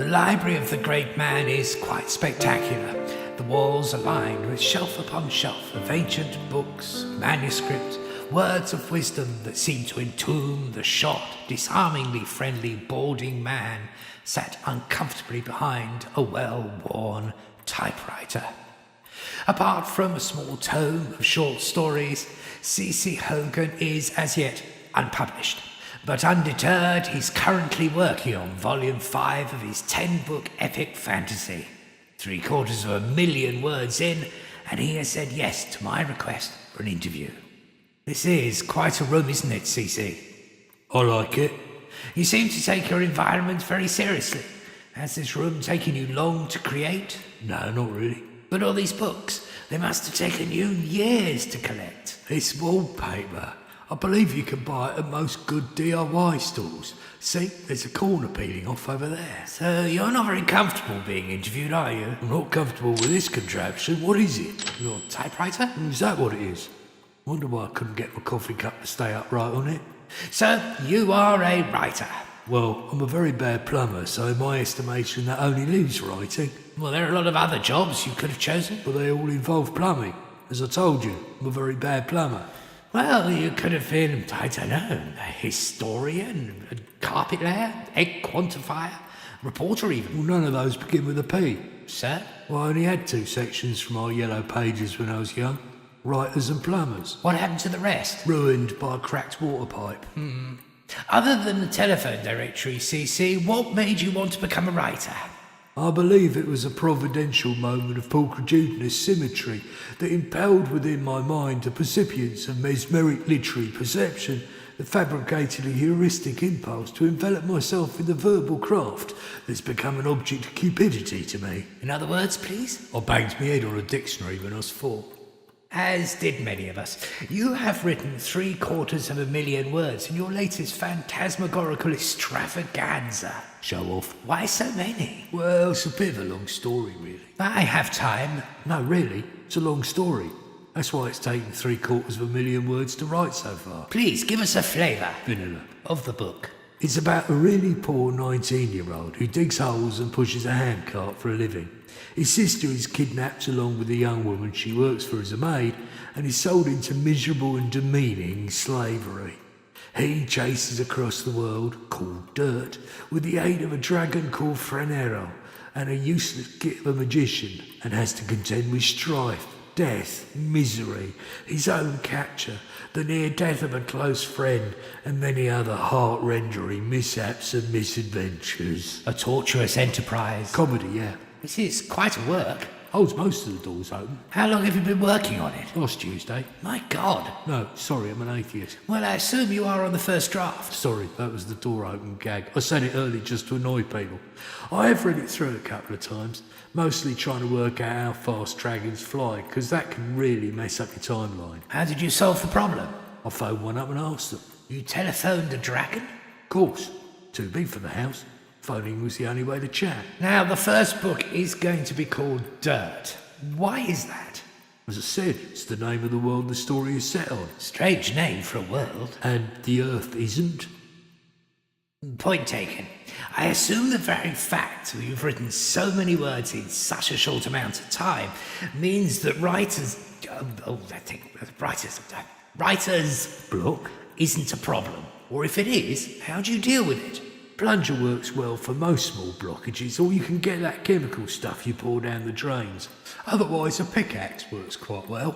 library of the great man is quite spectacular. The walls are lined with shelf upon shelf of ancient books, manuscripts, words of wisdom that seem to entomb the short, disarmingly friendly, balding man sat uncomfortably behind a well-worn typewriter. Apart from a small tome of short stories, C.C. Hogan is as yet unpublished. But undeterred, he's currently working on Volume 5 of his 10-book epic fantasy. 750,000 words in, and he has said yes to my request for an interview. This is quite a room, isn't it, CC? I like it. You seem to take your environment very seriously. Has this room taken you long to create? No, not really. But all these books, they must have taken you years to collect. It's wallpaper. I believe you can buy it at most good DIY stores. See, there's a corner peeling off over there. So you're not very comfortable being interviewed, are you? I'm not comfortable with this contraption. What is it? Your typewriter? Is that what it is? Wonder why I couldn't get my coffee cup to stay upright on it. So you are a writer? Well, I'm a very bad plumber, so in my estimation that only leaves writing. Well, there are a lot of other jobs you could have chosen. But they all involve plumbing. As I told you, I'm a very bad plumber. Well, you could have been, I don't know, a historian, a carpet layer, egg quantifier, reporter even. Well, none of those begin with a P. Sir? Well, I only had 2 sections from our yellow pages when I was young. Writers and plumbers. What happened to the rest? Ruined by a cracked water pipe. Other than the telephone directory, CC, what made you want to become a writer? I believe it was a providential moment of pulchritudinous symmetry that impelled within my mind a percipience of mesmeric literary perception that fabricated a heuristic impulse to envelop myself in the verbal craft that's become an object of cupidity to me. In other words, please? I banged my head on a dictionary when I was 4. As did many of us. You have written 750,000 words in your latest phantasmagorical extravaganza. Show off. Why so many? Well, it's a bit of a long story, really. I have time. No, really, it's a long story. That's why it's taken 750,000 words to write so far. Please, give us a flavour. Vanilla. Of the book. It's about a really poor 19-year-old who digs holes and pushes a handcart for a living. His sister is kidnapped along with a young woman she works for as a maid and is sold into miserable and demeaning slavery. He chases across the world, called Dirt, with the aid of a dragon called Franero and a useless git of a magician, and has to contend with strife, death, misery, his own capture, the near death of a close friend, and many other heart-rendering mishaps and misadventures. A tortuous enterprise. Comedy, yeah. This is quite a work. Holds most of the doors open. How long have you been working on it? Last Tuesday. My God. No, sorry, I'm an atheist. Well, I assume you are on the first draft. Sorry, that was the door open gag. I said it early just to annoy people. I have read it through a couple of times, mostly trying to work out how fast dragons fly, because that can really mess up your timeline. How did you solve the problem? I phoned one up and asked them. You telephoned a dragon? Of course. Too big for the house. Phoning was the only way to chat. Now, the first book is going to be called Dirt. Why is that? As I said, it's the name of the world the story is set on. Strange name for a world. And the Earth isn't? Point taken. I assume the very fact that you've written so many words in such a short amount of time means that writers block isn't a problem. Or if it is, how do you deal with it? Plunger works well for most small blockages, or you can get that chemical stuff you pour down the drains. Otherwise, a pickaxe works quite well.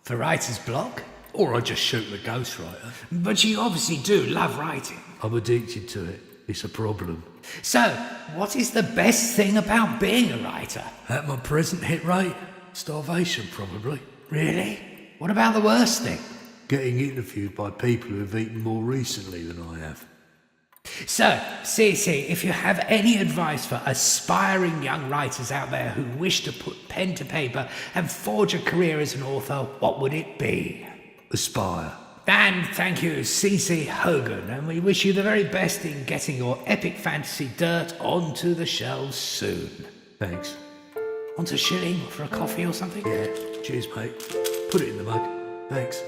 For writer's block? Or I just shoot the ghostwriter. But you obviously do love writing. I'm addicted to it. It's a problem. So, what is the best thing about being a writer? At my present hit rate, starvation probably. Really? What about the worst thing? Getting interviewed by people who have eaten more recently than I have. So, CC, if you have any advice for aspiring young writers out there who wish to put pen to paper and forge a career as an author, what would it be? Aspire. And thank you, CC Hogan, and we wish you the very best in getting your epic fantasy Dirt onto the shelves soon. Thanks. Want a shilling for a coffee or something? Yeah, cheers, mate. Put it in the mug. Thanks.